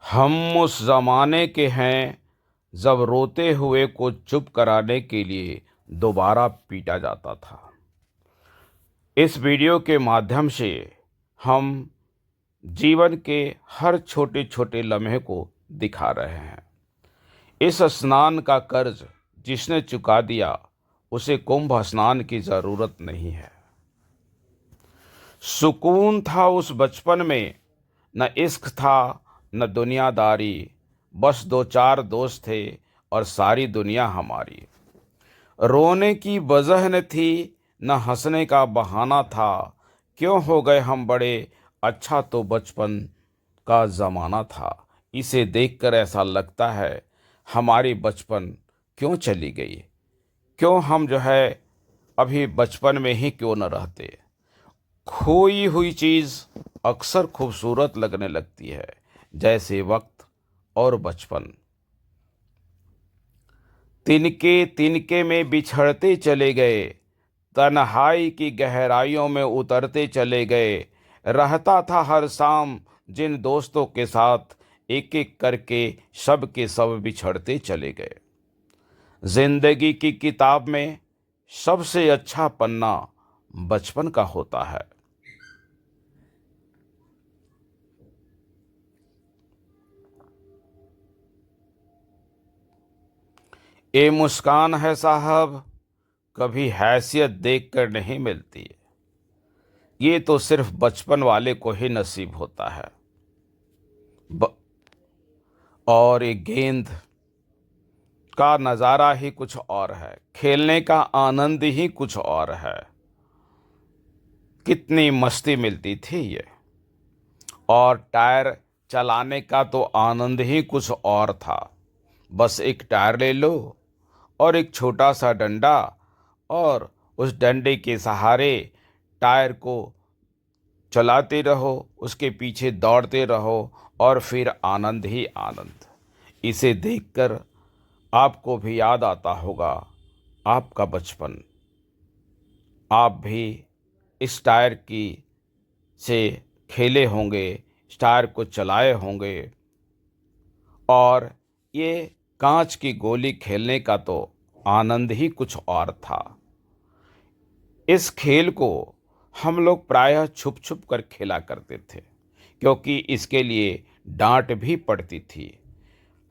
हम उस ज़माने के हैं जब रोते हुए को चुप कराने के लिए दोबारा पीटा जाता था। इस वीडियो के माध्यम से हम जीवन के हर छोटे छोटे लम्हे को दिखा रहे हैं। इस स्नान का कर्ज जिसने चुका दिया उसे कुंभ स्नान की ज़रूरत नहीं है। सुकून था उस बचपन में, न इश्क था न दुनियादारी, बस दो चार दोस्त थे और सारी दुनिया हमारी। रोने की वजह न थी न हंसने का बहाना था, क्यों हो गए हम बड़े, अच्छा तो बचपन का ज़माना था। इसे देखकर ऐसा लगता है हमारी बचपन क्यों चली गई, क्यों हम अभी बचपन में ही क्यों न रहते। खोई हुई चीज़ अक्सर खूबसूरत लगने लगती है, जैसे वक्त और बचपन। तिनके तिनके में बिछड़ते चले गए, तन्हाई की गहराइयों में उतरते चले गए। रहता था हर शाम जिन दोस्तों के साथ, एक एक करके सब के सब बिछड़ते चले गए। जिंदगी की किताब में सबसे अच्छा पन्ना बचपन का होता है। ये मुस्कान है साहब, कभी हैसियत देखकर नहीं मिलती। ये तो सिर्फ बचपन वाले को ही नसीब होता है। ब... और ये गेंद का नज़ारा ही कुछ और है, खेलने का आनंद ही कुछ और है। कितनी मस्ती मिलती थी ये। और टायर चलाने का तो आनंद ही कुछ और था। बस एक टायर ले लो और एक छोटा सा डंडा, और उस डंडे के सहारे टायर को चलाते रहो, उसके पीछे दौड़ते रहो, और फिर आनंद ही आनंद। इसे देखकर आपको भी याद आता होगा आपका बचपन। आप भी इस टायर की से खेले होंगे, इस टायर को चलाए होंगे। और ये कांच की गोली खेलने का तो आनंद ही कुछ और था। इस खेल को हम लोग प्रायः छुप छुप कर खेला करते थे, क्योंकि इसके लिए डांट भी पड़ती थी।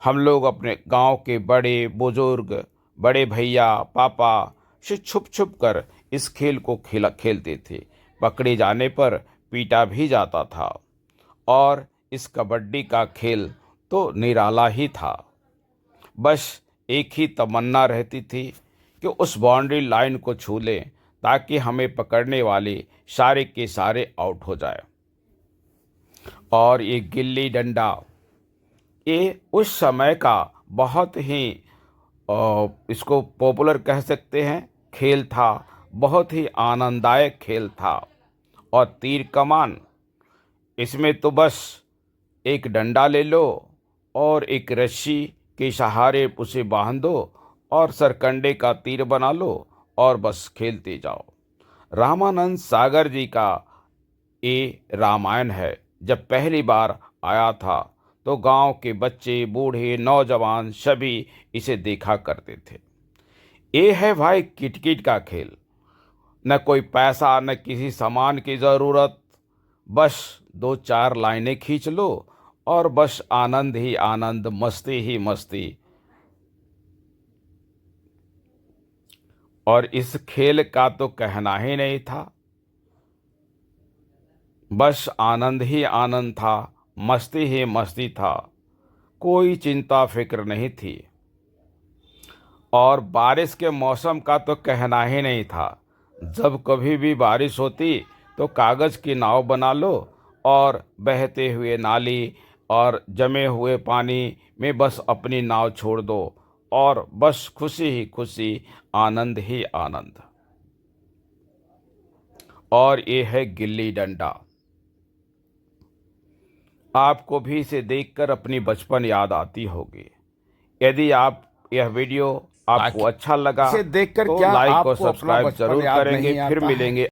हम लोग अपने गांव के बड़े बुजुर्ग, बड़े भैया पापा से छुप छुप कर इस खेल को खेलते थे। पकड़े जाने पर पीटा भी जाता था। और इस कबड्डी का खेल तो निराला ही था। बस एक ही तमन्ना रहती थी कि उस बाउंड्री लाइन को छू लें, ताकि हमें पकड़ने वाले सारे के सारे आउट हो जाए। और ये गिल्ली डंडा, ये उस समय का बहुत ही इसको पॉपुलर कह सकते हैं खेल था। बहुत ही आनंददायक खेल था। और तीर कमान, इसमें तो बस एक डंडा ले लो और एक रस्सी के सहारे उसे बांध दो और सरकंडे का तीर बना लो और बस खेलते जाओ। रामानंद सागर जी का ये रामायण है। जब पहली बार आया था तो गांव के बच्चे बूढ़े नौजवान सभी इसे देखा करते थे। ये है भाई किटकिट का खेल। न कोई पैसा न किसी सामान की ज़रूरत, बस दो चार लाइनें खींच लो और बस आनंद ही आनंद, मस्ती ही मस्ती। और इस खेल का तो कहना ही नहीं था। बस आनंद ही आनंद था, मस्ती ही मस्ती था। कोई चिंता फिक्र नहीं थी। और बारिश के मौसम का तो कहना ही नहीं था। जब कभी भी बारिश होती तो कागज़ की नाव बना लो और बहते हुए नाली और जमे हुए पानी में बस अपनी नाव छोड़ दो, और बस खुशी ही खुशी, आनंद ही आनंद। और ये है गिल्ली डंडा। आपको भी इसे देखकर अपनी बचपन याद आती होगी। यदि आप यह वीडियो आपको अच्छा लगा इसे देखकर तो क्या लाइक और आपको अपना सब्सक्राइब बचपन जरूर याद करेंगे। नहीं फिर आता है? मिलेंगे।